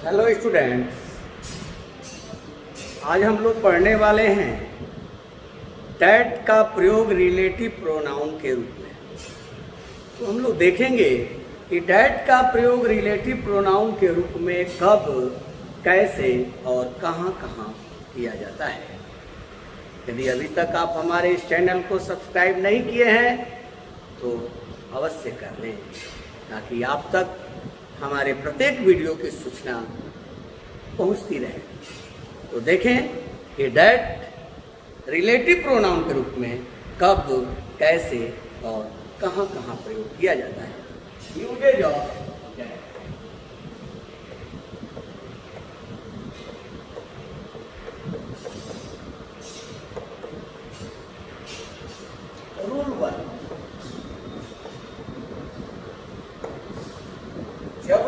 Hello students, आज हम लोग पढ़ने वाले हैं डैट का प्रयोग रिलेटिव प्रोनाउन के रूप में। तो हम लोग देखेंगे कि डैट का प्रयोग रिलेटिव प्रोनाउन के रूप में कब, कैसे और कहाँ कहाँ किया जाता है। यदि अभी तक आप हमारे इस चैनल को सब्सक्राइब नहीं किए हैं तो अवश्य कर लें, ताकि आप तक हमारे प्रत्येक वीडियो की सूचना पहुंचती रहे। तो देखें कि डैट रिलेटिव प्रोनाउन के रूप में कब, कैसे और कहाँ कहाँ प्रयोग किया जाता है। Usage of that. रूल 1, जब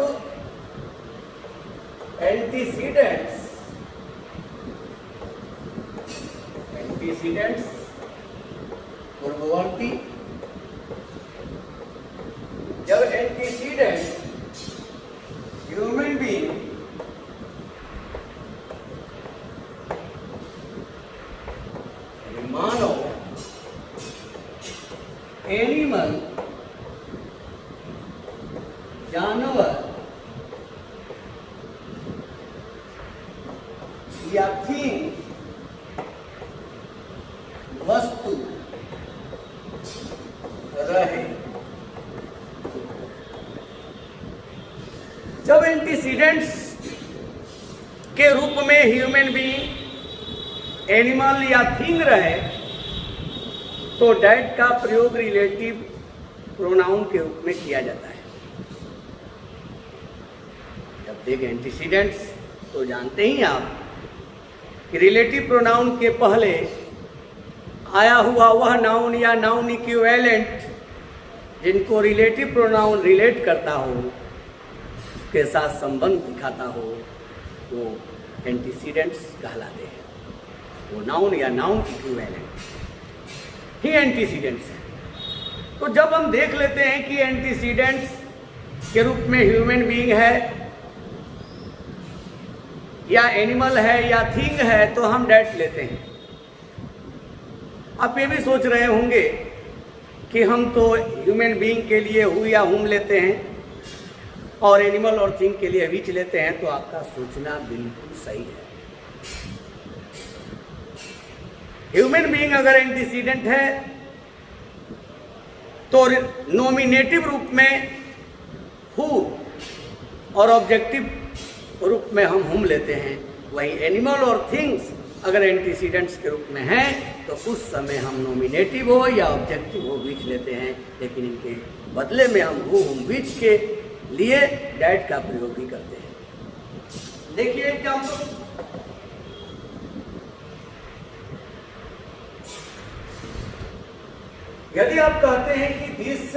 एंटीसीडेंट्स पूर्ववर्ती, जब एंटीसीडेंट ह्यूमन बीइंग मानव, एनिमल जानवर या थिंग वस्तु रहे। जब एंटीसीडेंट्स के रूप में ह्यूमन बीइंग, एनिमल या थिंग रहे तो डैट का प्रयोग रिलेटिव प्रोनाउन के रूप में किया जाता है। जब देखें एंटीसीडेंट्स तो जानते ही आप कि रिलेटिव प्रोनाउन के पहले आया हुआ वह नाउन या नाउन इक्विवेलेंट जिनको रिलेटिव प्रोनाउन रिलेट करता हो, उसके साथ संबंध दिखाता हो, वो एंटीसीडेंट्स कहलाते हैं। वो नाउन या नाउन इक्विवेलेंट ही एंटीसीडेंट्स है। तो जब हम देख लेते हैं कि एंटीसीडेंट्स के रूप में ह्यूमन बीइंग है या एनिमल है या थिंग है तो हम डैट लेते हैं। आप ये भी सोच रहे होंगे कि हम तो ह्यूमन बीइंग के लिए हु या हुम लेते हैं और एनिमल और थिंग के लिए विच लेते हैं। तो आपका सोचना बिल्कुल सही है। ह्यूमन बीइंग अगर एंटीसीडेंट है तो नॉमिनेटिव रूप में हु और ऑब्जेक्टिव रूप में हम हुम लेते हैं। वहीं एनिमल और थिंग्स अगर एंटीसीडेंट्स के रूप में हैं तो उस समय हम नॉमिनेटिव हो या ऑब्जेक्टिव हो विच लेते हैं, लेकिन इनके बदले में हम हु हुम विच के लिए डैट का प्रयोग भी करते हैं। देखिए एग्जाम्पल, यदि आप कहते हैं कि this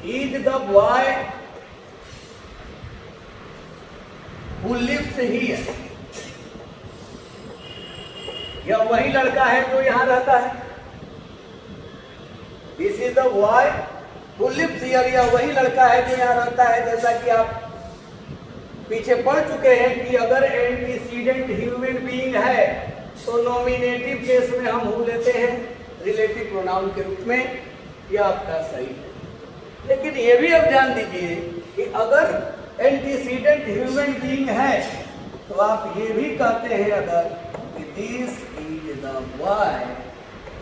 is the boy who lives here, यह वही लड़का है जो यहां रहता है। This is the boy who lives here, यह वही लड़का है जो यहां रहता है। जैसा कि आप पीछे पढ़ चुके हैं कि अगर एंटीसीडेंट ह्यूमन बीइंग है तो नॉमिनेटिव केस में हम हु लेते हैं रिलेटिव प्रोनाउन के रूप में। यह आपका सही है। लेकिन ये भी आप ध्यान दीजिए कि अगर एंटीसीडेंट ह्यूमन बीइंग है तो आप ये भी कहते हैं अगर कि दिस इज द बॉय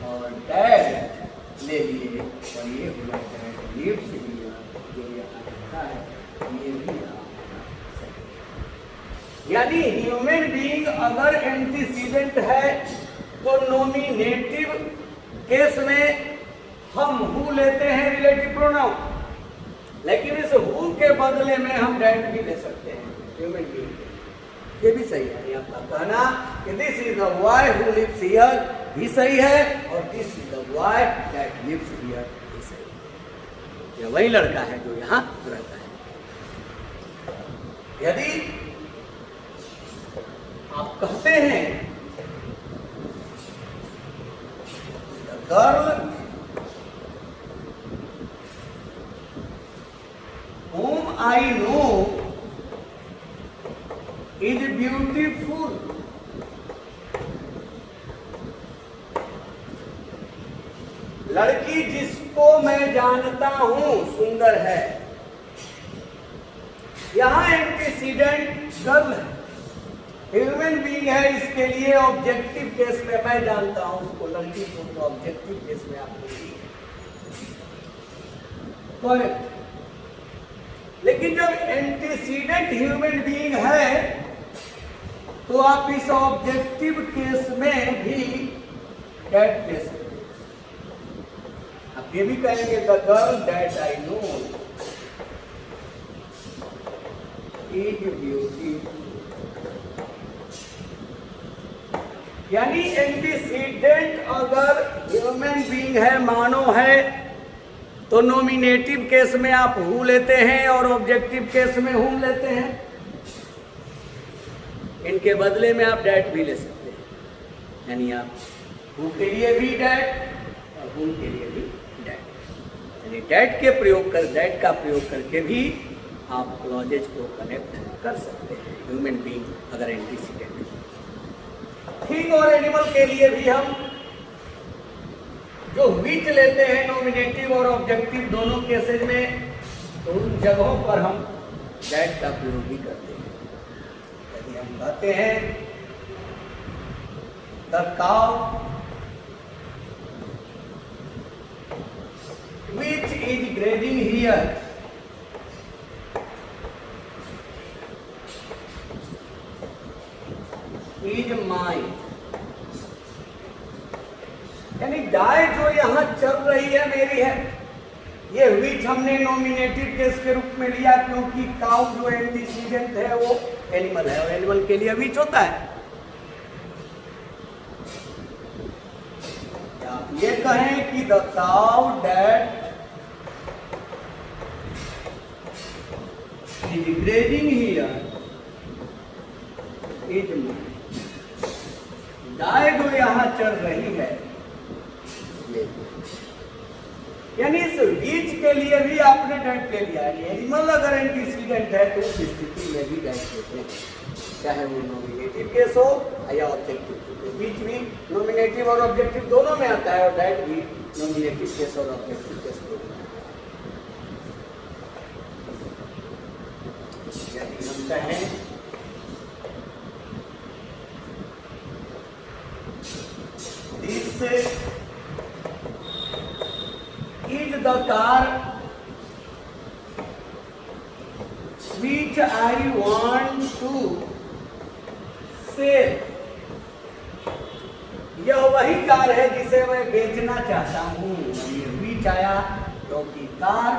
और डैड ले लिए और ये होना चाहिए लिव्स हियर, जो यहाँ लिखा है ये भी यानी ह्यूमन बीइंग अगर एंटीसीडेंट है तो नॉमिनेटिव केस में हम हु लेते हैं रिलेटिव प्रोनाउन, लेकिन इस हु के बदले में हम डैट भी ले सकते हैं ह्यूमन बीइंग। ये भी सही है। आपका कहना कि this is the boy who lives here भी सही है और this is the boy that lives here भी सही है। यह वही लड़का है जो यहाँ रहता है। यदि आप कहते हैं गर्ल लड़की जिसको मैं जानता हूं सुंदर है, यहां एंटीसीडेंट गर्ल है, ह्यूमन बीइंग है, इसके लिए ऑब्जेक्टिव केस में मैं जानता हूं उसको, लड़की को तो ऑब्जेक्टिव केस में आप करेक्ट। लेकिन जब एंटीसीडेंट ह्यूमन बीइंग है तो आप इस ऑब्जेक्टिव केस में भी डेट ले सकते हैं। आप ये भी कहेंगे the girl that I know is beautiful, यानी एंटीसीडेंट अगर ह्यूमन बीइंग है, मानव है, तो नॉमिनेटिव केस में आप हु लेते हैं और ऑब्जेक्टिव केस में हुम लेते हैं। इनके बदले में आप डैट भी ले सकते हैं, यानी आप हु के लिए भी डैट और हुम के लिए भी डैट, यानी डैट के प्रयोग कर डैट का प्रयोग करके भी आप क्लॉजेज को कनेक्ट कर सकते हैं ह्यूमन बीइंग अगर एंटीसीडेंट। थिंग और एनिमल के लिए भी हम जो विच लेते हैं नॉमिनेटिव और ऑब्जेक्टिव दोनों केसेज में, तो उन जगहों पर हम दैट का प्रयोग भी करते हैं। यदि हम कहते हैं the cow which is grazing here, is mine, यानी गाय जो यहाँ चल रही है मेरी है। ये विच हमने नॉमिनेटिव केस के रूप में लिया क्योंकि काउ जो एंटीसीडेंट है वो एनिमल है और एनिमल के लिए विच होता है। आप ये कहें कि the cow that is grazing here is mine, गाय जो यहाँ चल रही है, यानी इस बीच के लिए भी आपने डेट ले लिया है। एनिमल अगर एंटीसीडेंट है तो उस स्थिति में भी डेट लेते हैं, चाहे वो नॉमिनेटिव केस हो या ऑब्जेक्टिव केस। बीच भी नॉमिनेटिव और ऑब्जेक्टिव दोनों में आता है और डेट भी नॉमिनेटिव केस और ऑब्जेक्टिव केस दोनों में आता है। यदि हम कहें this is the car which I want to sell, यह वही कार है जिसे मैं बेचना चाहता हूँ। ये बीच आया क्योंकि कार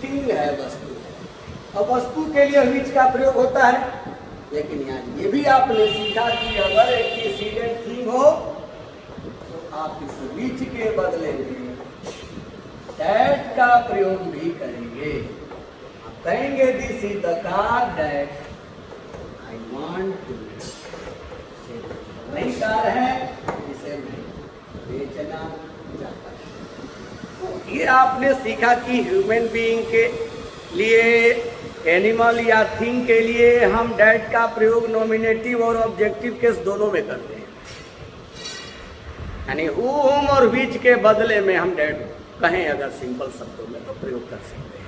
थिंग है, वस्तु है, और वस्तु के लिए बीच का प्रयोग होता है। लेकिन यहाँ ये भी आपने सीखा कि अगर एंटीसीडेंट थिंग हो तो आप इस बीच के बदले में दैट का प्रयोग भी करेंगे। आप कहेंगे this is the car that I want to sell, वही कार है जिसे मैं बेचना चाहता हूं। तो ये आपने सीखा कि ह्यूमन बीइंग के लिए, एनिमल या थिंग के लिए हम दैट का प्रयोग नॉमिनेटिव और ऑब्जेक्टिव केस दोनों में करते हैं, यानी हुम और विच के बदले में हम दैट कहें अगर सिंपल शब्दों में तो प्रयोग कर सकते हैं।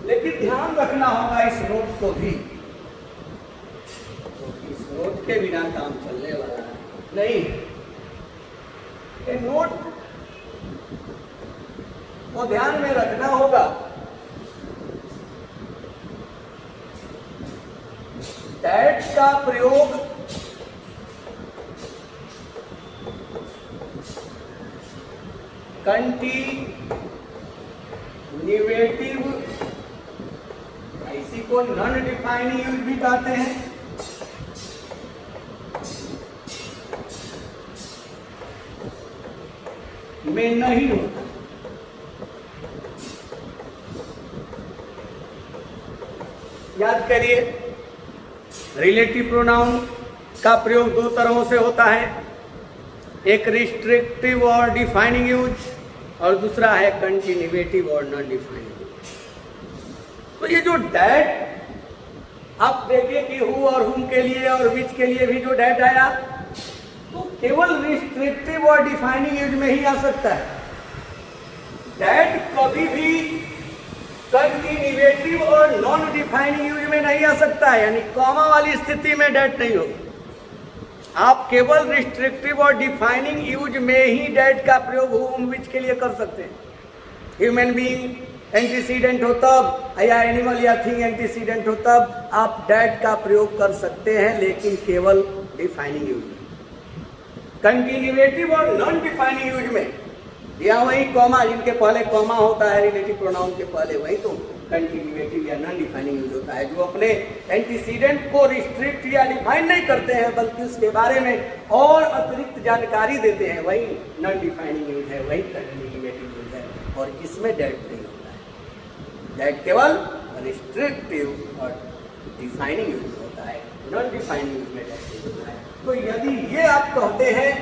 लेकिन ध्यान रखना होगा इस नोट को भी, तो इस नोट के बिना काम चलने वाला नहीं। ये नोट को ध्यान में रखना होगा। दैट का प्रयोग कंटीन्यूएटिव, इसी को नॉन डिफाइनिंग यूज भी कहते हैं। में नहीं होता। याद करिए, रिलेटिव प्रोनाउन का प्रयोग दो तरहों से होता है, एक रिस्ट्रिक्टिव और डिफाइनिंग यूज और दूसरा है कंटिन्यूएटिव और नॉन डिफाइनिंग यूज। तो ये जो डैट आप देखिए कि हु और हुम के लिए और विच के लिए भी जो डैट आया, तो केवल रिस्ट्रिक्टिव और डिफाइनिंग यूज में ही आ सकता है। दैट कभी भी कंटिन्यूएटिव और नॉन डिफाइनिंग यूज में नहीं आ सकता है, यानी कॉमा वाली स्थिति में डेट नहीं होगी। आप केवल रिस्ट्रिक्टिव और डिफाइनिंग यूज में ही डेट का प्रयोग हूम विच के लिए कर सकते हैं। ह्यूमन बीइंग एंटीसीडेंट हो तब, या एनिमल या थिंग एंटीसीडेंट हो तब आप डेट का प्रयोग कर सकते हैं, लेकिन केवल डिफाइनिंग यूज में। कंटिन्यूएटिव और नॉन डिफाइनिंग यूज में या वही कॉमा, जिनके पहले कॉमा होता है रिलेटिव प्रोनाउन के पहले, वही तो कंटिन्यूएटिव या नॉन डिफाइनिंग यूज होता है, जो अपने एंटीसीडेंट को रिस्ट्रिक्ट या डिफाइन नहीं करते हैं, बल्कि उसके बारे में और अतिरिक्त जानकारी देते हैं, वही नॉन डिफाइनिंग यूज है, वही कंटिन्यूएटिव यूज है। और इसमें डेट नहीं होता है। डेट केवल रिस्ट्रिक्टिव और डिफाइनिंग यूज होता है, नॉन डिफाइनिंग यूज में डेट नहीं होता है। तो यदि ये आप कहते हैं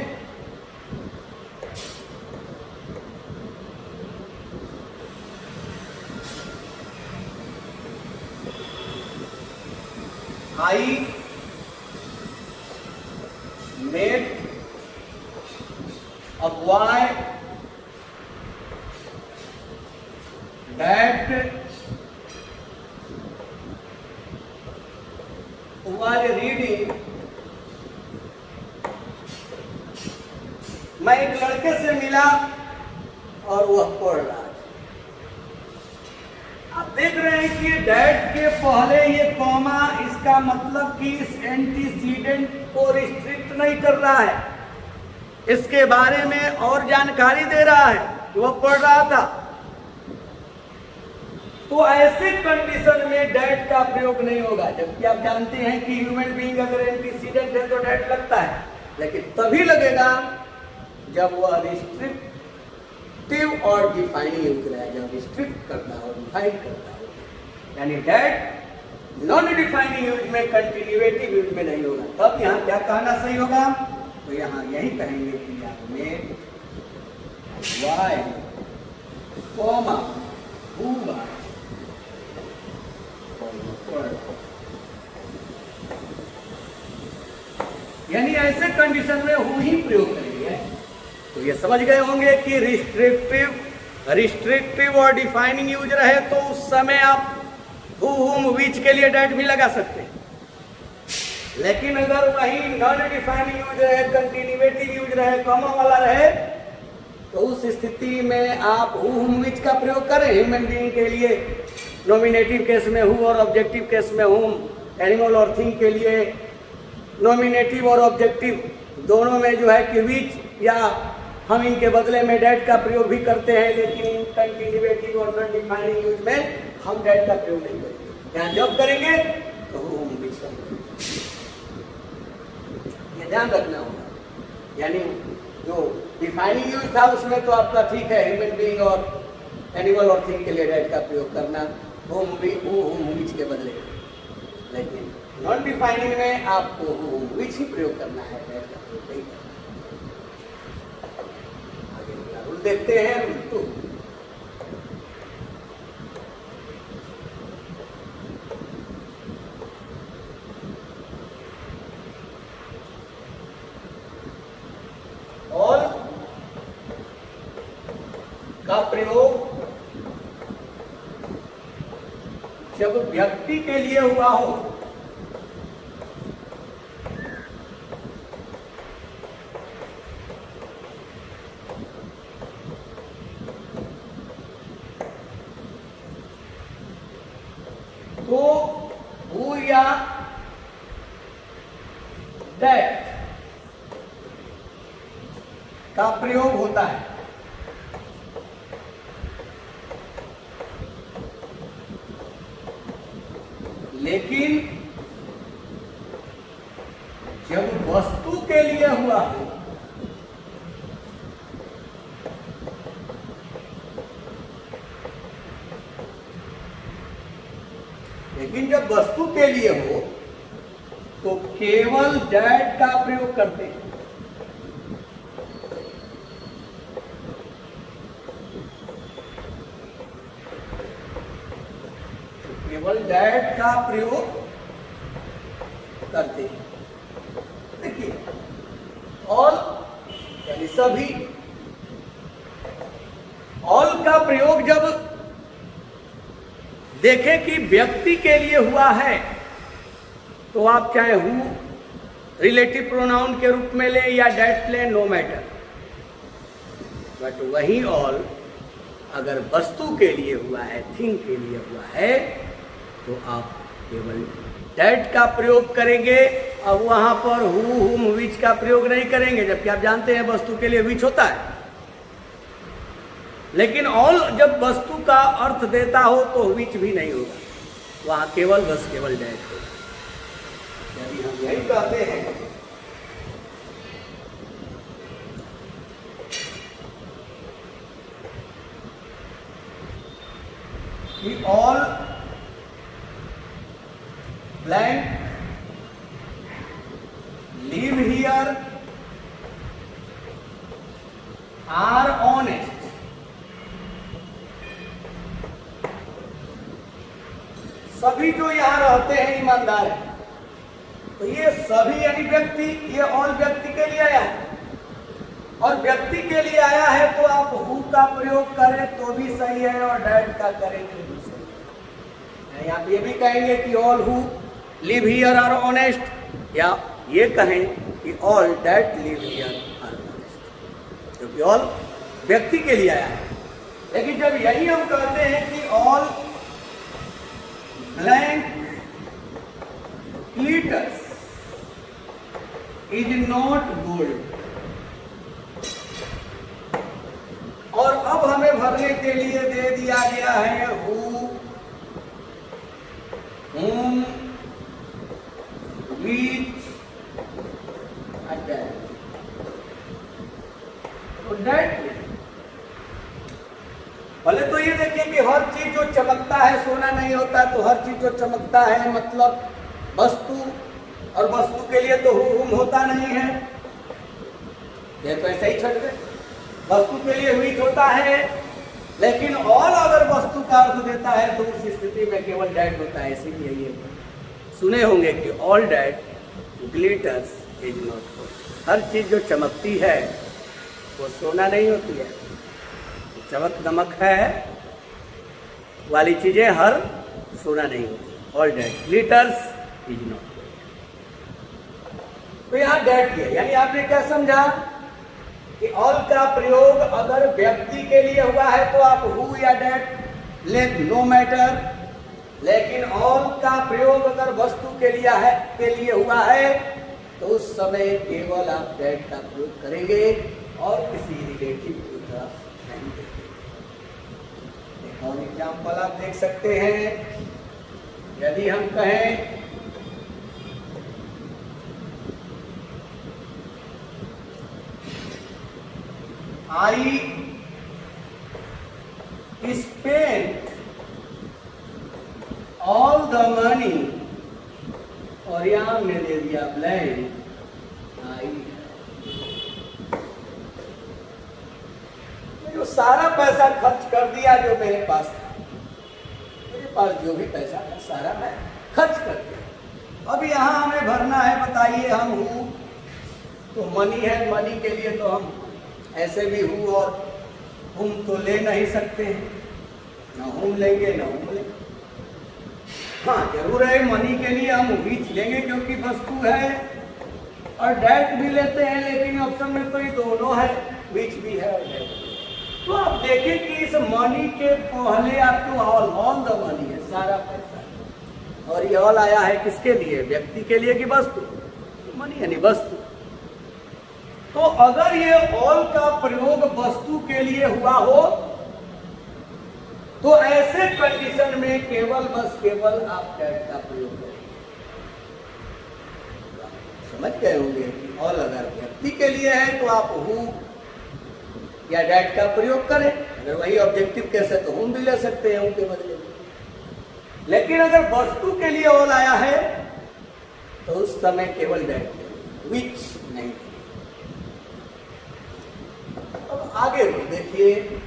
I made a boy that was reading। मैं एक लड़के से मिला और वह पढ़ रहा था। आप देख रहे हैं कि डैट के पहले ये कॉमा, इसका मतलब कि इस एंटीसीडेंट को रिस्ट्रिक्ट नहीं कर रहा है, इसके बारे में और जानकारी दे रहा है, वो पढ़ रहा था। तो ऐसे कंडीशन में डैट का प्रयोग नहीं होगा, जबकि आप जानते हैं कि ह्यूमन बीइंग अगर एंटीसीडेंट है तो डैट लगता है, लेकिन तभी लगेगा जब वह रिस्ट्रिक्ट और डिफाइनिंग यूज रहा है, जब रिस्ट्रिक्ट करता है और डिफाइन करता है। यानी डेट नॉन डिफाइनिंग यूज में, कंटिन्यूएटिव यूज में नहीं होगा। तब यहाँ क्या कहना सही होगा? तो यहाँ यही कहेंगे कि यहाँ में वाई कॉमा हुआ, यानी ऐसे कंडीशन में हु ही प्रयोग करेंगे। तो ये समझ गए होंगे कि रिस्ट्रिक्टिव और डिफाइनिंग यूज रहे तो उस समय आप हु हुम विच के लिए डेट भी लगा सकते हैं, लेकिन अगर वही नॉन डिफाइनिंग यूज रहे, कंटिन्यूएटिव यूज रहे, कॉमा वाला रहे, तो उस स्थिति में आप हु हुम विच का प्रयोग करें। ह्यूमन बीइंग के लिए नॉमिनेटिव केस में हु और ऑब्जेक्टिव केस में हुम, एनिमल और थिंग के लिए नॉमिनेटिव और ऑब्जेक्टिव दोनों में जो है कि विच, या हम इनके बदले में डेट का प्रयोग भी करते हैं, लेकिन कंटिन्यूएटिव और नॉन डिफाइनिंग यूज में हम डेट का प्रयोग नहीं करेंगे। यहाँ जब करेंगे तो हम विच करेंगे, ये ध्यान रखना होगा। यानी जो डिफाइनिंग यूज था उसमें तो आपका ठीक है, ह्यूमन बीइंग और एनिमल और थिंग के लिए डेट का प्रयोग करना होम विच के बदले, लेकिन नॉन डिफाइनिंग में आपको होम विच ही प्रयोग करना है, डेट का प्रयोग नहीं करना। आगे रूल देखते हैं। रूल 2, और का प्रयोग जब व्यक्ति के लिए हुआ हो तो हु या दैट का प्रयोग होता है। लेकिन जब वस्तु के लिए हुआ हो जब वस्तु के लिए हो तो केवल दैट का प्रयोग करते हैं। केवल दैट का प्रयोग करते हैं। देखिए, ऑल यानी सभी। ऑल का प्रयोग जब देखें कि व्यक्ति के लिए हुआ है तो आप चाहे हु रिलेटिव प्रोनाउन के रूप में ले या डेट ले, नो मैटर। बट वही ऑल अगर वस्तु के लिए हुआ है, थिंग के लिए हुआ है, तो आप केवल डेट का प्रयोग करेंगे। अब वहां पर हु, हुम, विच का प्रयोग नहीं करेंगे, जबकि आप जानते हैं वस्तु के लिए विच होता है। लेकिन ऑल जब वस्तु का अर्थ देता हो तो विच भी नहीं होगा, वहां केवल बस केवल डेट होगा। यदि हम यही कहते हैं कि all blank live here are honest, सभी जो यहां रहते हैं ईमानदार है। तो ये सभी यानी व्यक्ति, ये ऑल व्यक्ति के लिए आया है। और व्यक्ति के लिए आया है तो आप हु का प्रयोग करें तो भी सही है और डेट का करें तो भी सही है। आप ये भी कहेंगे कि all who live here are honest, या ये कहें कि all that live here are honest, क्योंकि ऑल व्यक्ति के लिए आया है। लेकिन जब यही हम कहते हैं कि all blank glitters is not gold, और अब हमें भरने के लिए दे दिया गया है who, whom, which and that। तो that भले तो ये देखिए कि हर चीज जो चमकता है सोना नहीं होता, तो हर चीज जो चमकता है मतलब वस्तु, और वस्तु के लिए तो हुम होता नहीं है, ये तो ऐसे ही छट गए। वस्तु के लिए हुई होता है, लेकिन ऑल अगर वस्तु का अर्थ देता है तो उस स्थिति में केवल डेट होता है। इसीलिए ये सुने होंगे कि all that glitters is not gold. हर चीज जो चमकती है वो सोना नहीं होती है, चमक दमक है वाली चीजें हर सोना नहीं होती। All that glitters is not. तो यहां डेट है, यानी आपने क्या समझा कि ऑल का प्रयोग अगर व्यक्ति के लिए हुआ है तो आप हु या डेट ले, नो मैटर। लेकिन ऑल का प्रयोग अगर वस्तु के लिए हुआ है तो उस समय केवल आप डेट का प्रयोग करेंगे और किसी रिलेटिव की तरफ नहीं देखेंगे। एक और एग्जाम्पल आप देख सकते हैं। यदि हम कहें I spent all the money, और यहां हमने दे दिया ब्लैंक आई, जो सारा पैसा खर्च कर दिया जो मेरे पास था। मेरे पास जो भी पैसा था सारा मैं खर्च कर दिया। अब यहाँ हमें भरना है, बताइए हम हूँ तो मनी है, मनी के लिए तो हम ऐसे भी हूँ और हम तो ले नहीं सकते हैं, ना हम लेंगे ना हम लेंगे। हाँ जरूर है, मनी के लिए हम बीच लेंगे क्योंकि वस्तु है, और डेट भी लेते हैं, लेकिन ऑप्शन में तो ये दोनों है, बीच भी है और डेट। तो आप देखें कि इस मनी के पहले आपको ऑल द मनी है, सारा पैसा, और ये ऑल आया है किसके लिए, व्यक्ति के लिए कि वस्तु, मनी यानी वस्तु। तो अगर ये ऑल का प्रयोग वस्तु के लिए हुआ हो तो ऐसे कंडीशन में केवल बस केवल आप डेट का प्रयोग करें। समझ गए होंगे कि ऑल अगर व्यक्ति के लिए है तो आप हु या डेट का प्रयोग करें। अगर वही ऑब्जेक्टिव केस है तो हम भी ले सकते हैं हु के बदले में। लेकिन अगर वस्तु के लिए ऑल आया है तो उस समय केवल डेट, विच नहीं। अब आगे देखिए,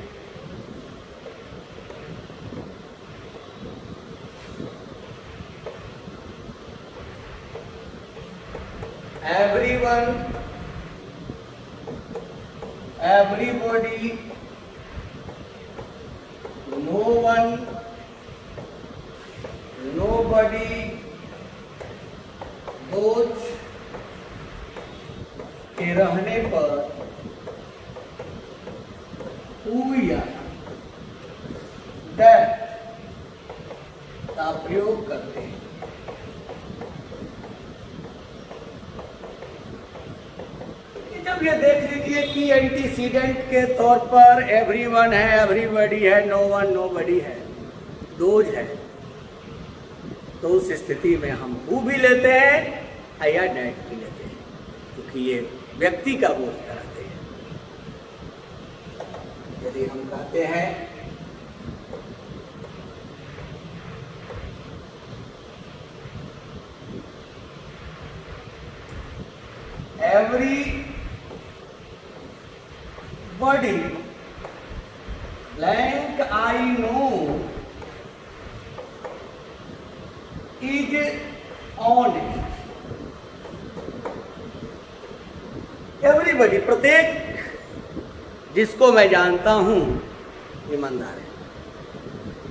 everyone everybody, no one, nobody, those के रहने पर who या that का प्रयोग करते हैं। जब ये देख लीजिए कि एंटीसीडेंट के तौर पर एवरीवन है, एवरीबॉडी है, नो वन नोबडी है, दोज है, तो उस स्थिति में हम हु भी लेते हैं या डेट भी लेते हैं, क्योंकि ये व्यक्ति का बोध कराते हैं। यदि हम कहते हैं everybody blank I know is on it. Everybody, प्रत्येक जिसको मैं जानता हूं ईमानदार है।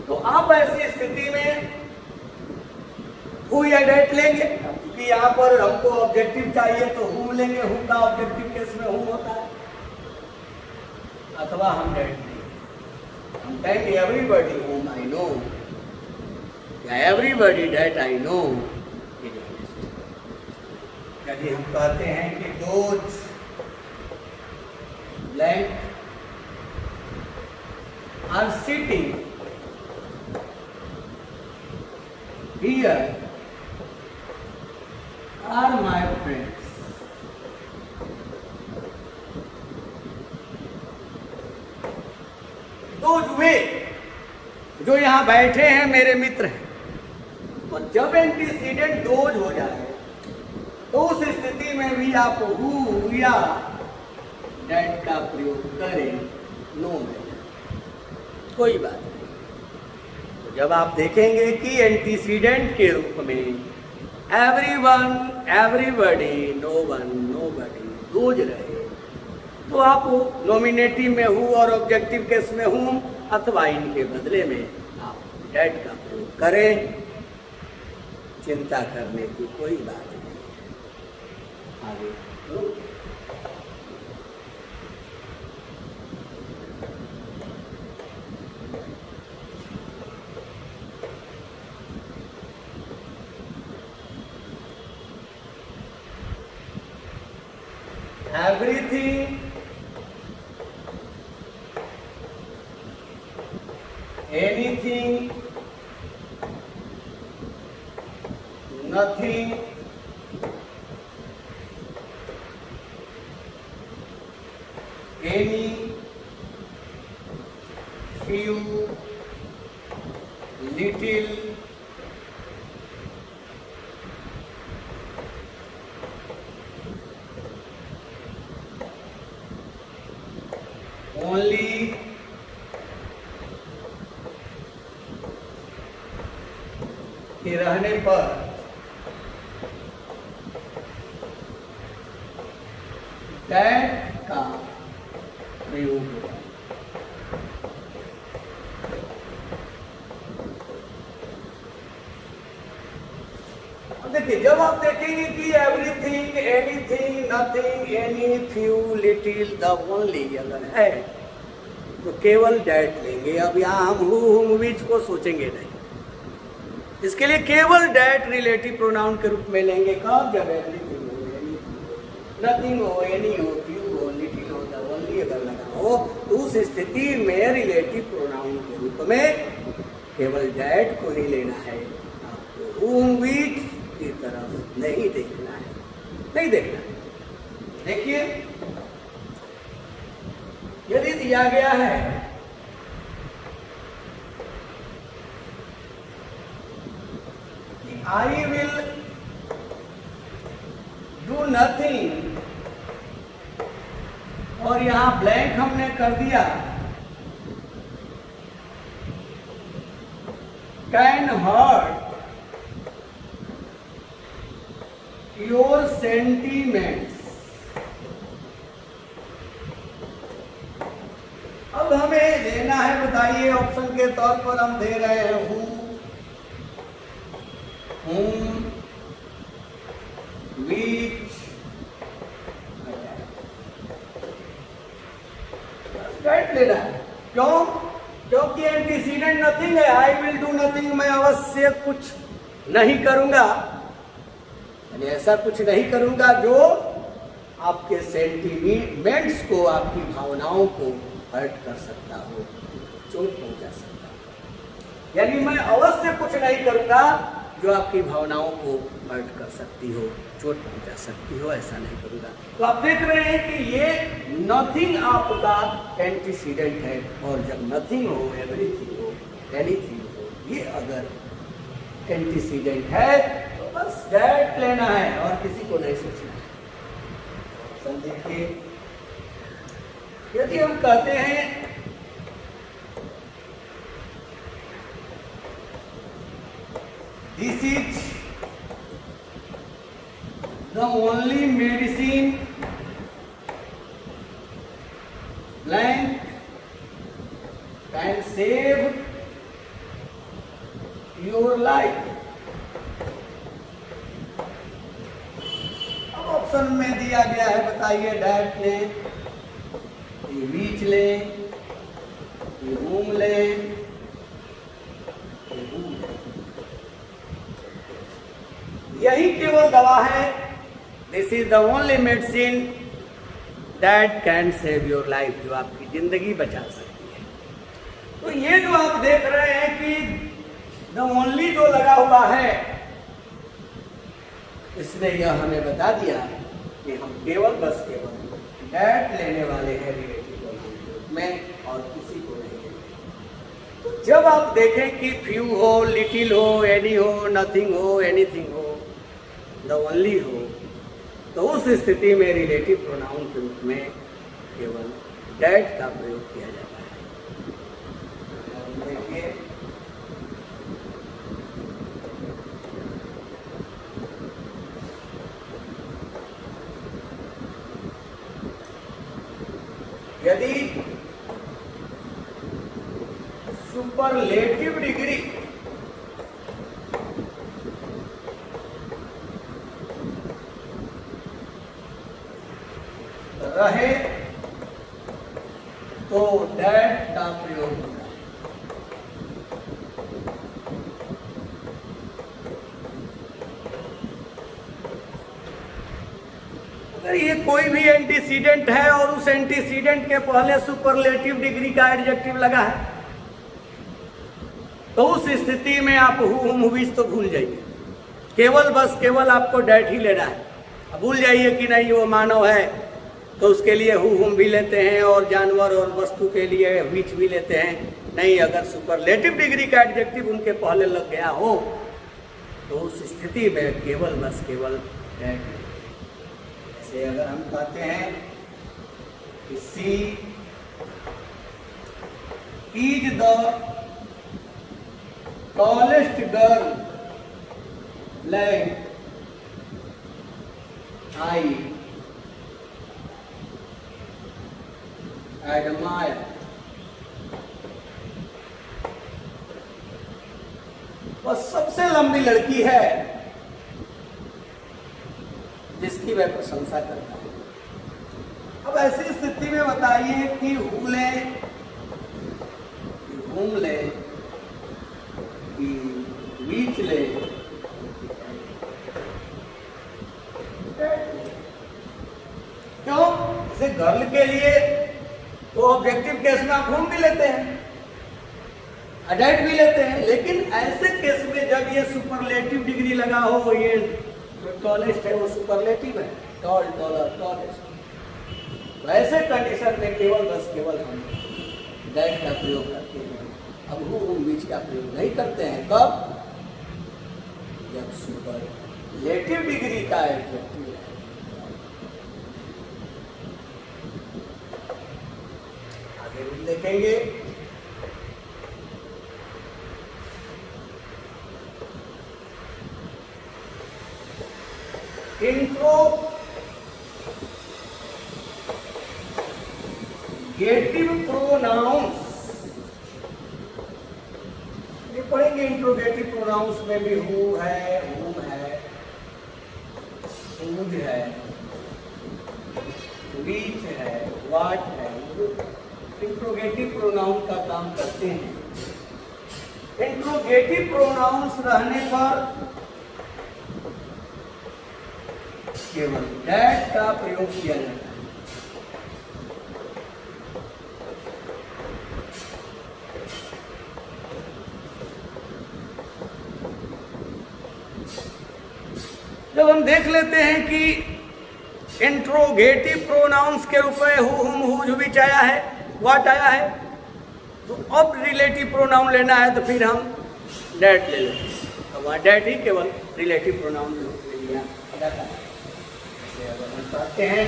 तो आप ऐसी स्थिति में हु या डेट लेंगे, क्योंकि यहाँ पर हमको ऑब्जेक्टिव चाहिए तो हु लेंगे, हु का ऑब्जेक्टिव केस में हु होता है, अथवा हम डेट लेंगे। हम कहेंगे एवरीबडी whom I know या एवरीबडी डेट I know। यदि हम कहते हैं कि those blank are sitting here are my friends। Those वे जो यहाँ बैठे हैं मेरे मित्र हैं। तो जब एंटीसीडेंट दोज हो जाए तो उस स्थिति में भी आप हु या डेट का प्रयोग करें, नो में कोई बात नहीं। तो जब आप देखेंगे कि एंटीसीडेंट के रूप में everyone, everybody, no one, nobody, those रहे, तो आप नॉमिनेटिव में हूँ और ऑब्जेक्टिव केस में हूँ, अथवा इनके बदले में आप डेट का प्रयोग करें, चिंता करने की कोई बात नहीं। आगे तो everything, anything, nothing, any, few, little, only, के रहने पर दैट का प्रयोग होगा। देखिए, जब आप देखेंगे कि everything, anything, nothing, any, few, little, the, only अगर है तो केवल डेट लेंगे। अब यहाँ हम हु, विच को सोचेंगे नहीं। इसके लिए केवल डेट रिलेटिव प्रोनाउन के रूप में लेंगे। कब? जब एवरीथिंग हो, एनी हो, नथिंग हो, एनी हो, फ्यू हो, लिटिल हो, द, ओनली अगर लगा हो, तो उस स्थिति में रिलेटिव प्रोनाउन के रूप में केवल डेट को ही लेना है। आपको हु, विच की तरफ नहीं देखना है, नहीं देखना है। देखिए, यदि दिया गया है कि आई विल डू नथिंग और यहां ब्लैंक हमने कर दिया, कैन हर्ट your sentiments देना है बताइए। ऑप्शन के तौर पर हम दे रहे हैं हु, whom, which, डेट लेना है। क्यों? क्योंकि एंटीसीडेंट नथिंग है। आई विल डू नथिंग, मैं अवश्य कुछ नहीं करूंगा, यानी ऐसा कुछ नहीं करूंगा जो आपके सेंटिमेंट्स को, आपकी भावनाओं को हर्ट कर सकता हो, चोट पहुंचा सकता हो। यानी मैं अवश्य कुछ नहीं करूंगा जो आपकी भावनाओं को हर्ट कर सकती हो, चोट पहुंचा सकती हो, ऐसा नहीं करूंगा। तो आप देख रहे हैं कि ये नथिंग आपका एंटीसीडेंट है, और जब नथिंग हो, एवरीथिंग हो, एनीथिंग हो, ये अगर एंटीसीडेंट है तो बस दैट लेना है और किसी को नहीं सोचना है। समझिए, यदि हम कहते हैं this is the only medicine blank can save your life. अब ऑप्शन में दिया गया है, बताइए डैट ले, ये बीच ले, ये रूम ले, ये रूम। यही केवल दवा है। This is the only medicine that can save your life, जो आपकी जिंदगी बचा सकती है। तो ये जो आप देख रहे हैं कि द ओनली जो लगा हुआ है, इसने यह हमें बता दिया कि हम केवल बस केवल दैट लेने वाले हैं रिलेटिव प्रोनाउन में, और किसी को नहीं लेंगे। तो जब आप देखें कि फ्यू हो, लिटिल हो, एनी हो, नथिंग हो, एनीथिंग हो, द ओनली हो, तो उस स्थिति में रिलेटिव प्रोनाउन के रूप में केवल दैट का प्रयोग किया जाता है। देखिए, यदि सुपरलेटिव डिग्री रहे तो दैट का प्रयोग होगा। अगर ये कोई भी एंटीसीडेंट है और उस एंटीसीडेंट के पहले सुपरलेटिव डिग्री का एडजेक्टिव लगा है, तो उस स्थिति में आप हुम हुइज तो भूल जाइए, केवल बस केवल आपको डैट ही लेना है। अब भूल जाइए कि नहीं वो मानव है तो उसके लिए हुम भी लेते हैं, और जानवर और वस्तु के लिए विच भी लेते हैं। नहीं, अगर सुपरलेटिव डिग्री का एडजेक्टिव उनके पहले लग गया हो तो उस स्थिति में केवल बस केवल डैट। जैसे अगर हम कहते हैं कि she is the tallest girl blank I admire. वह सबसे लंबी लड़की है जिसकी वह प्रशंसा करता है। अब ऐसी स्थिति में बताइए कि हु ले, घूम ले, कि बीच ले, क्यों? जैसे गर्ल के लिए तो ऑब्जेक्टिव केस में आप घूम भी लेते हैं, अडल्ट भी लेते हैं, लेकिन ऐसे केस में जब ये सुपरलेटिव डिग्री लगा हो, ये जो टॉलेस्ट है वो सुपरलेटिव है, टॉल, टॉलर, टॉलेस्ट, वैसे कंडीशन में केवल बस केवल हम दैट का प्रयोग करते हैं। अब हु बीच का प्रयोग नहीं करते हैं। कब? जब सुपरलेटिव डिग्री का एडजेक्टिव है। आगे हम देखेंगे इंट्रोगेटिव प्रोनाउंस इंट्रोगेटिव प्रोनाउंस में भी हु है, हुम है, हुज है, व्हिच है, व्हाट है, इंट्रोगेटिव प्रोनाउन का काम करते हैं। इंट्रोगेटिव प्रोनाउंस रहने पर केवल दैट का प्रयोग किया जाता है। जब हम देख लेते हैं कि इंट्रोगेटिव प्रोनाउंस के रूप में हु, हुम, हुज, व्हिच आया है, व्हाट आया है, तो अब रिलेटिव प्रोनाउन लेना है तो फिर हम डैट ले लेते हैं। तो वहाँ डैट ही केवल रिलेटिव प्रोनाउन के रूप में लिया जाता है। अगर हम पढ़ते हैं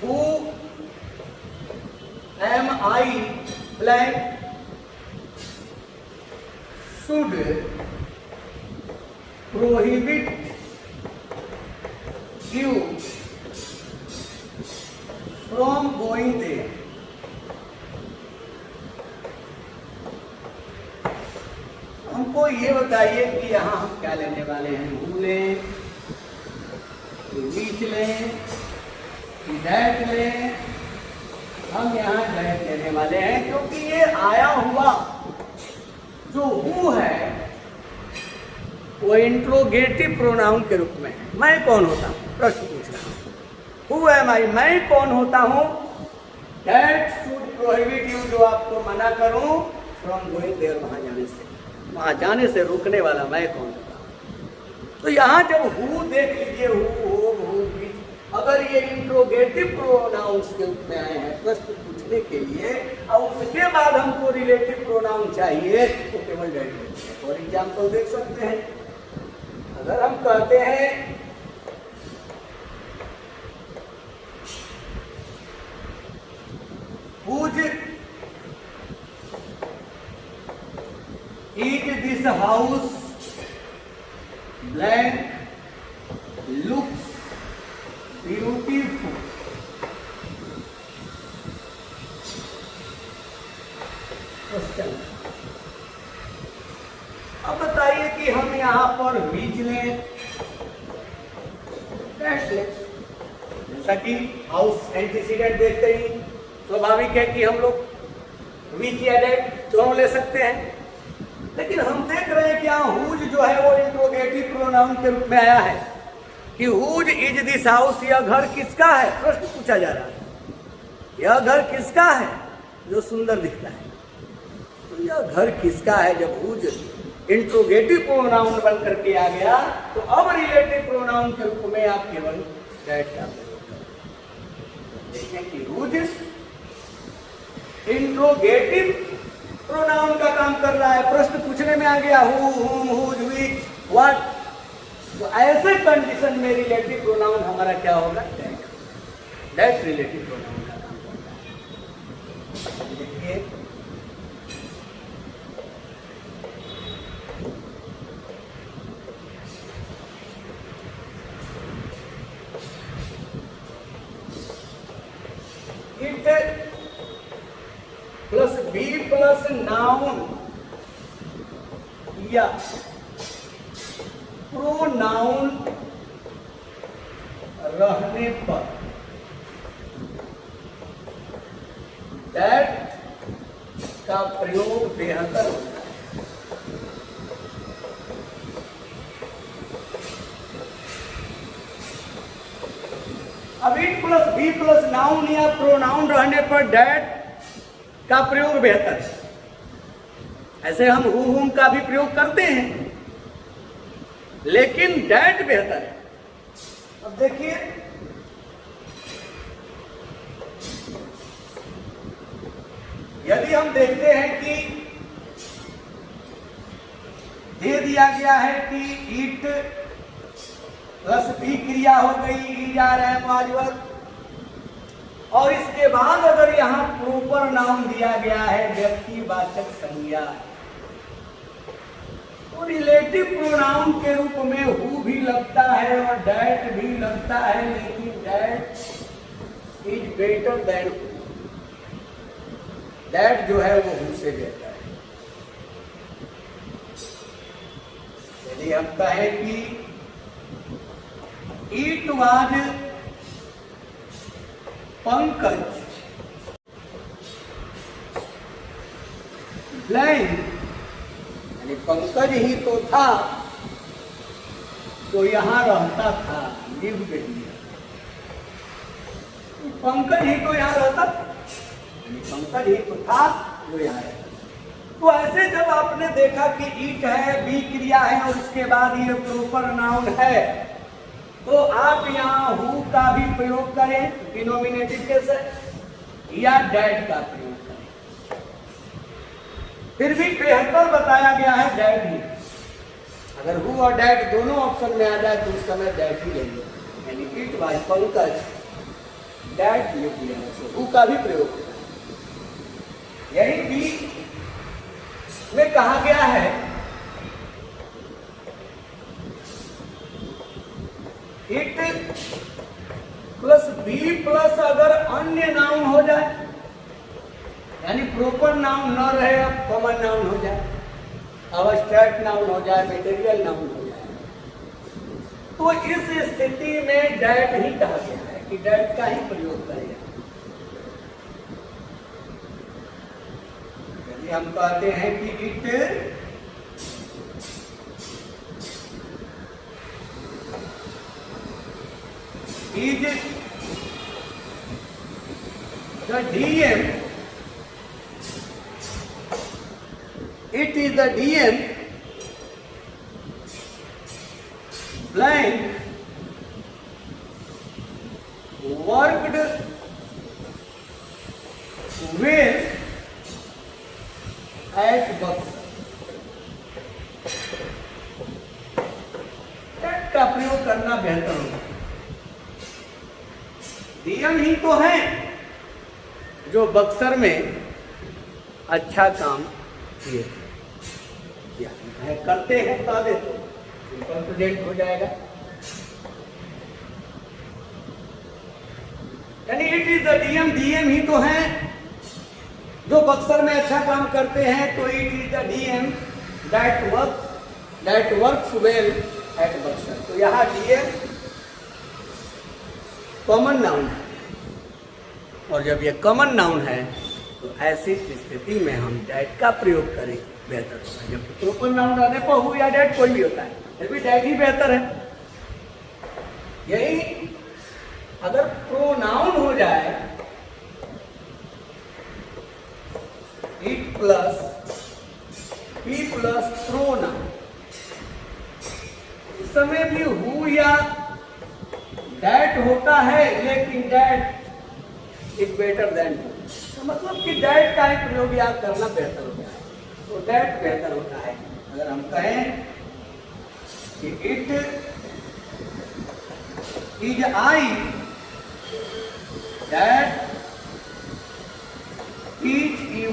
who am I blank should prohibit you from going there. हमको ये बताइए कि यहाँ हम क्या लेने वाले हैं, हु लें, व्हिच लें, दैट लें। हम यहाँ दैट लेने वाले हैं क्योंकि ये आया हुआ जो हु है वो इंट्रोगेटिव प्रोनाउन के रूप में है। मैं कौन होता हूँ, प्रश्न पूछ रहा हूँ। हु एम आई, मैं कौन होता हूँ। दैट शुड प्रोहिबिट यू, जो आपको मना करूँ, फ्रॉम गोइंग देयर, वहां जाने से रोकने वाला मैं कौन होता हूँ। तो यहाँ जब हु देख लीजिए, हु, अगर ये इंट्रोगेटिव प्रोनाउंस के रूप में आए हैं प्रश्न पूछने के लिए और उसके बाद हमको रिलेटिव प्रोनाउन चाहिए तो केवल दैट लेते हैं। फॉर एग्जाम्पल देख सकते हैं, अगर हम कहते हैं whose is this house blank looks beautiful. Question, अब बताइए कि हम यहाँ पर व्हिच लें, दैट लें। जैसा कि हाउस एंटीसीडेंट देखते ही स्वाभाविक है कि हम लोग व्हिच या दैट दोनों ले सकते हैं, लेकिन हम देख रहे हैं कि यहाँ हुज जो है वो इंट्रोगेटिव प्रोनाउन के रूप में आया है कि हुज इज दिस हाउस, यह घर किसका है, प्रश्न पूछा जा रहा है। यह घर किसका है जो सुंदर दिखता है, तो यह घर किसका है। जब हुज इंट्रोगेटिव प्रोनाउन बन करके आ गया तो अब रिलेटिव प्रोनाउन के रूप में आप केवल दैट का प्रयोग करें। देखें कि हुज इंट्रोगेटिव प्रोनाउन का काम कर रहा है, प्रश्न पूछने में आ गया हु, हुम, हुज, व्हिच, व्हाट। तो ऐसे कंडीशन में रिलेटिव प्रोनाउन हमारा क्या होगा, दैट। दैट रिलेटिव प्रोनाउन का काम करता है। देखिए it plus be plus noun या प्रोनाउन रहने पर दैट का प्रयोग बेहतर होता है। अब it plus be plus noun या प्रोनाउन रहने पर दैट का प्रयोग बेहतर है। ऐसे हम हु, हुम का भी प्रयोग करते हैं, लेकिन दैट बेहतर है। अब देखिए यदि हम देखते हैं कि दे दिया गया है कि इट प्लस बी क्रिया हो गई, is are am was were, और इसके बाद अगर यहाँ प्रॉपर नाउन दिया गया है व्यक्तिवाचक संज्ञा, तो रिलेटिव प्रोनाउन के रूप में हु भी लगता है और दैट भी लगता है, लेकिन that is better than who. That जो है वो हु से बेहतर है। यदि हम कहें कि इट वाज पंकज ब्लाइंड, यानी पंकज ही तो था तो यहां रहता था, लिव्ड हियर। पंकज ही तो यहाँ रहता था, यानी पंकज ही तो था जो यहाँ रहता था। तो ऐसे जब आपने देखा कि ईट है, बी क्रिया है और उसके बाद ये प्रॉपर नाउन है, तो आप यहाँ हु का भी प्रयोग करें डिनोमिनेटिव के साथ या डैड का प्रयोग करें। फिर भी बेहतर बताया गया है डैड ही। अगर हु और डैड दोनों ऑप्शन में आ जाए तो उस समय डैड ही लेंगे, यानी it was Pankaj dad lived here, who का भी प्रयोग करें। यही बी में कहा गया है इट प्लस बी प्लस अगर अन्य नाउन हो जाए, यानी प्रॉपर नाउन न रहे, अब कॉमन नाउन हो जाए, अब्स्ट्रैक्ट नाउन हो जाए, मटेरियल नाउन हो जाए, तो इस स्थिति में डैट ही कहा गया है कि डैट का ही प्रयोग करें। यदि हम कहते हैं कि it is the DM, it is the DM blank worked with at Buxar। That का प्रयोग करना बेहतर होगा। डीएम ही तो है जो बक्सर में अच्छा काम किए थे, करते हैं बता दे तो सिंपल प्रेजेंट हो जाएगा। यानी it is the DM, DM ही तो है जो बक्सर में अच्छा काम करते हैं, तो it is the DM that works well at Buxar. तो यहाँ डीएम कॉमन नाउन है, और जब ये कॉमन नाउन है तो ऐसी स्थिति में हम डैट का प्रयोग करें बेहतर होगा। जब प्रॉपर नाउन रहने पर हु या डैट कोई भी होता है, फिर भी डैट ही बेहतर है। यही अगर प्रोनाउन हो जाए it plus be plus pronoun, इस समय भी हु या डैट होता है, लेकिन that is better than who, तो मतलब कि डैट का ही प्रयोग याद करना बेहतर होता है। तो डैट बेहतर होता है। अगर हम कहें कि it is I that teach you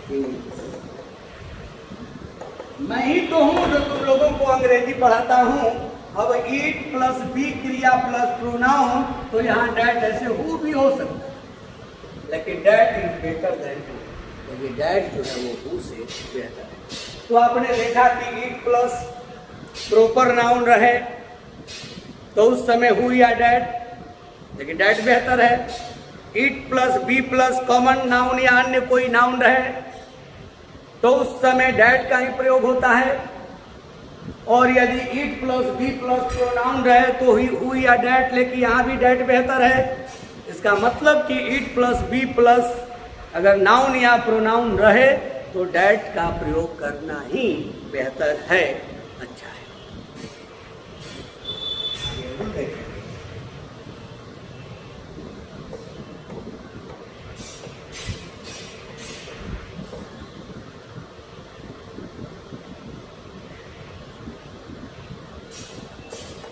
English, मैं ही तो हूं जो तुम लोगों को अंग्रेजी पढ़ाता हूं। अब इट प्लस बी क्रिया प्लस प्रोनाउन, तो यहाँ डैट ऐसे हु भी हो सकता है, लेकिन that is better than who, क्योंकि डैट जो है वो हु से बेहतर है। तो आपने देखा कि इट प्लस प्रॉपर नाउन रहे तो उस समय हु या डैट, लेकिन डैट बेहतर है। It plus be plus common noun या अन्य कोई नाउन रहे तो उस समय डैट का ही प्रयोग होता है, और यदि it plus be plus pronoun रहे तो ही हु या डैट, लेकिन यहाँ भी डैट बेहतर है। इसका मतलब कि इट प्लस बी प्लस अगर नाउन या प्रोनाउन रहे तो डैट का प्रयोग करना ही बेहतर है, अच्छा है।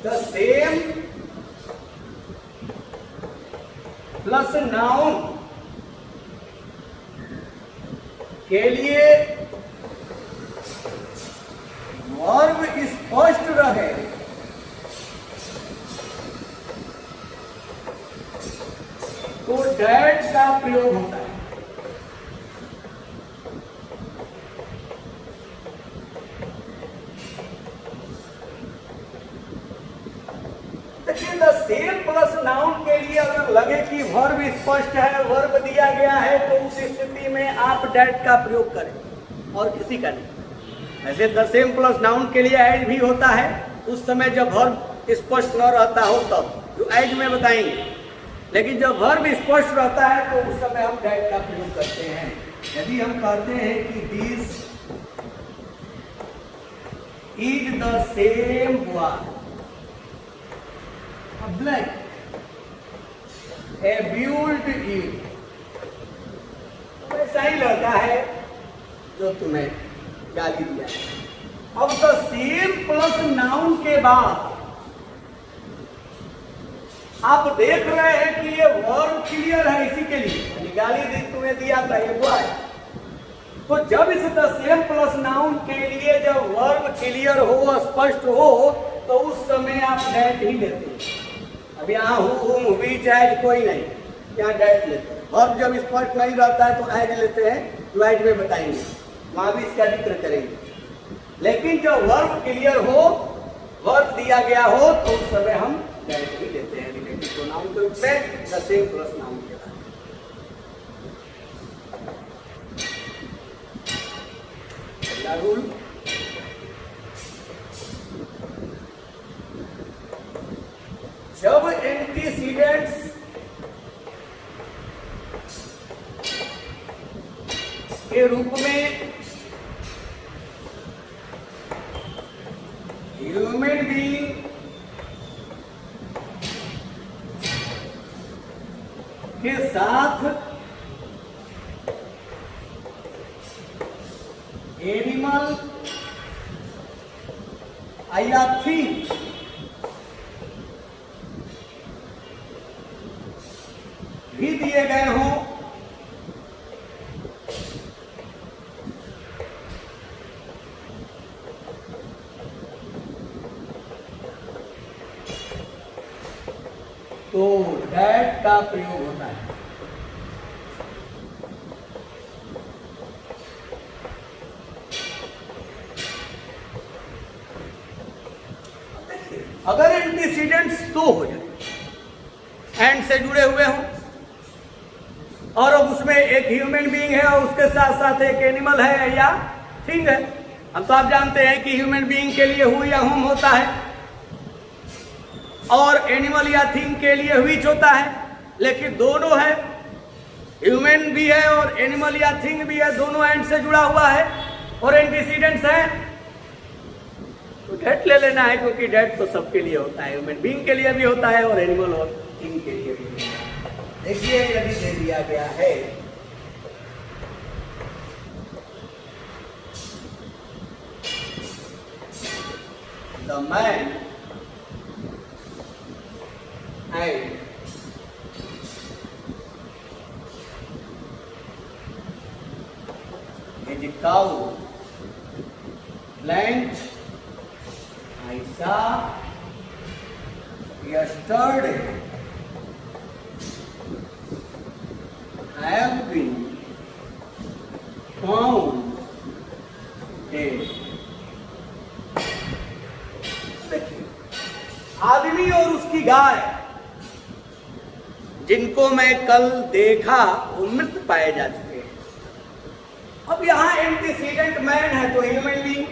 The same प्लस नाउन के लिए वर्ब स्पष्ट रहे तो डैट का प्रयोग होता है। देखिए द सेम प्लस नाउन के लिए अगर लगे कि वर्ब स्पष्ट है, वर्ब दिया गया है, तो उस स्थिति में आप डेट का प्रयोग करें और किसी का नहीं। ऐसे द सेम प्लस नाउन के लिए एज भी होता है उस समय जब वर्ब स्पष्ट न रहता हो तब, जो एज में बताएंगे। लेकिन जब वर्ब स्पष्ट रहता है तो उस समय हम डेट का प्रयोग करते हैं। यदि हम कहते हैं कि this is the same boy blank a built it, वैसा ही लड़का है जो तुम्हें गाली दिया है। अब द सेम प्लस नाउन के बाद आप देख रहे हैं कि ये वर्ब क्लियर है, इसी के लिए गाली तुम्हें दिया था ये बॉय। तो जब इस द सेम प्लस नाउन के लिए जब वर्ब क्लियर हो, स्पष्ट हो, तो उस समय आप डेट ही लेते हैं। अब यहाँ हूँ भी चाहे कोई नहीं, यहाँ डेट लेते हैं। वर्ब जब स्पष्ट नहीं रहता है तो एज लेते हैं, जो एज में बताएंगे, वहाँ भी इसका जिक्र करेंगे। लेकिन जब वर्ब क्लियर हो, वर्ब दिया गया हो, तो उस समय हम डेट ही लेते हैं रिलेटिव प्रोनाउन के रूप में द सेम प्लस नाउन के बाद। पहला रूल, जब एंटीसीडेंट्स के रूप में ह्यूमन बीइंग के साथ एनिमल या थिंग भी दिए गए हों, तो डेट का प्रयोग होता है। अगर एंटीसीडेंट्स दो हो जाए, एंड से जुड़े हुए हों, और अब उसमें एक ह्यूमन बीइंग है और उसके साथ साथ एक एनिमल है या थिंग है। हम तो आप जानते हैं कि ह्यूमन बीइंग के लिए हु या हुम होता है और एनिमल या थिंग के लिए व्हिच होता है, लेकिन दोनों है, ह्यूमन भी है और एनिमल या थिंग भी है, दोनों एंड से जुड़ा हुआ है और एंटीसीडेंट्स है, तो डेट ले लेना है, क्योंकि डेट तो सबके लिए होता है, ह्यूमन बीइंग के लिए भी होता है और एनिमल और थिंग के लिए भी होता है। देखिए यदि दे दिया गया है the man and his cow plant I saw yesterday have been found dead. देखिए, आदमी और उसकी गाय जिनको मैं कल देखा वो मृत पाए जा चुके हैं। अब यहाँ एंटीसीडेंट मैन है तो ह्यूमन बीइंग,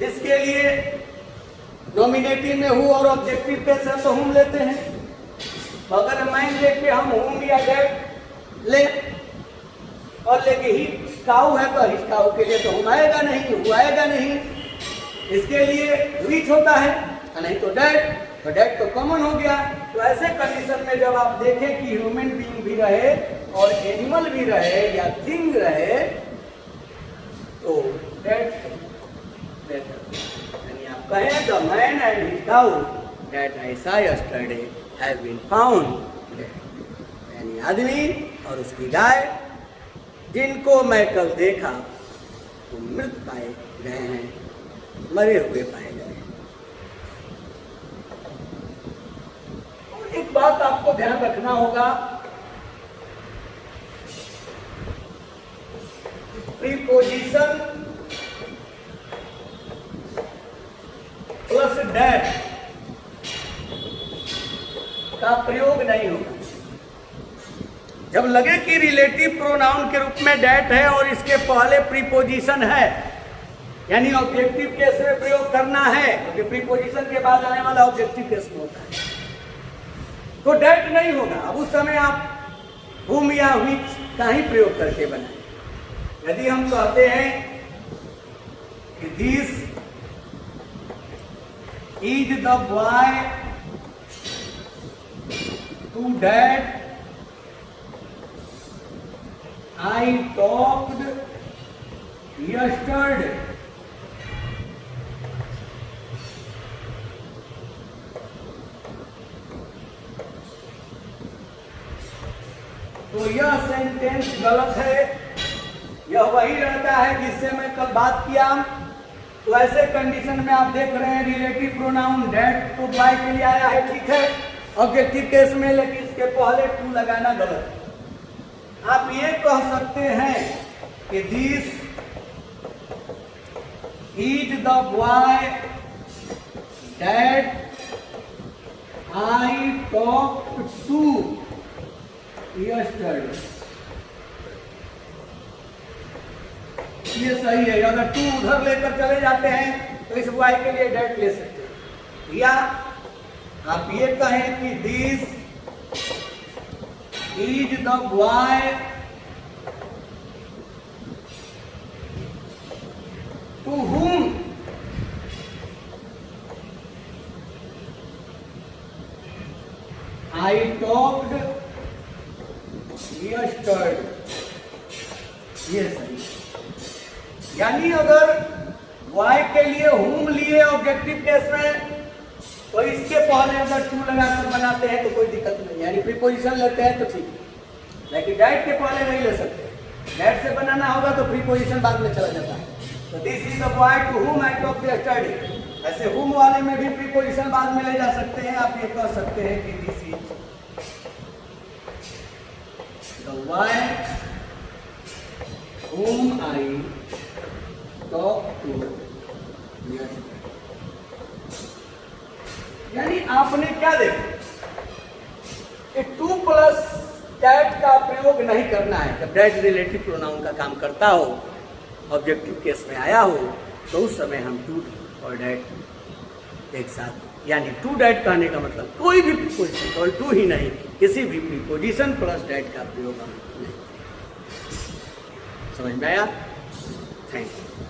जिसके लिए नॉमिनेटिव में हूँ और ऑब्जेक्टिव पे से तो हम लेते हैं। अगर मैन देख के हम हूँ या डेड ले और लेके ही काऊ है तो हिच काऊ के लिए तो हम आएगा नहीं, वो आएगा नहीं, इसके लिए व्हिच होता है, नहीं तो डेड तो कॉमन हो गया। तो ऐसे कंडीशन में जब आप देखें कि ह्यूमन बीइंग भी रहे और एनिमल भी रहे या थिंग रहे, तो डेड यानी आप कहें the man and his cow that I saw yesterday have been found dead, यानी आदमी और उसकी गाय जिनको मैं कल देखा वो मृत पाए गए हैं, मरे हुए पाए गए हैं। और एक बात आपको ध्यान रखना होगा, प्रीपोजिशन प्लस डेट का प्रयोग नहीं होगा। जब लगे कि रिलेटिव प्रोनाउन के रूप में डेट है और इसके पहले प्रीपोजिशन है, यानी ऑब्जेक्टिव केस में प्रयोग करना है, क्योंकि प्रीपोजिशन के बाद आने वाला ऑब्जेक्टिव केस में होता है, तो डेट नहीं होगा। अब उस समय आप whom या which का ही प्रयोग करके बनाए। यदि हम कहते हैं कि this is the boy to that I talked yesterday, तो यह सेंटेंस गलत है। यह वही लड़का है जिससे मैं कल बात किया। तो ऐसे कंडीशन में आप देख रहे हैं रिलेटिव प्रोनाउन डेट तो बाय के लिए आया है, ठीक है, ऑब्जेक्टिव केस में, लेकिन इसके पहले टू लगाना गलत है। आप ये कह सकते हैं कि this is the boy that I talked to yesterday. ये सही है। अगर टू उधर लेकर चले जाते हैं तो इस बॉय के लिए डेट ले सकते हैं, या आप ये कहें कि this is the boy to whom I talked yesterday। ये सही। यानी अगर y के लिए whom लिए ऑब्जेक्टिव केस में, तो इसके पहले अगर टू लगाकर बनाते हैं तो कोई दिक्कत नहीं, यानी प्रीपोजिशन लेते हैं तो ठीक है, लेकिन डेट के पहले नहीं ले सकते। डेट से बनाना होगा तो प्रीपोजिशन बाद में चला जाता है। तो this is the boy to whom I talked yesterday। ऐसे whom वाले में भी प्रीपोजिशन बाद में ले जा सकते हैं। आप ये कह सकते हैं कि this is the boy whom I talked to yesterday। यानी आपने क्या देखा कि टू प्लस डेट का प्रयोग नहीं करना है। जब डेट रिलेटिव प्रोनाउन का काम करता हो, ऑब्जेक्टिव केस में आया हो, तो उस समय हम टू और डेट एक साथ, यानी टू डेट कहने का मतलब कोई भी प्रीपोजिशन, केवल टू ही नहीं, किसी भी प्रीपोजिशन प्लस डेट का प्रयोग हम नहीं। समझ में आया? Thank you.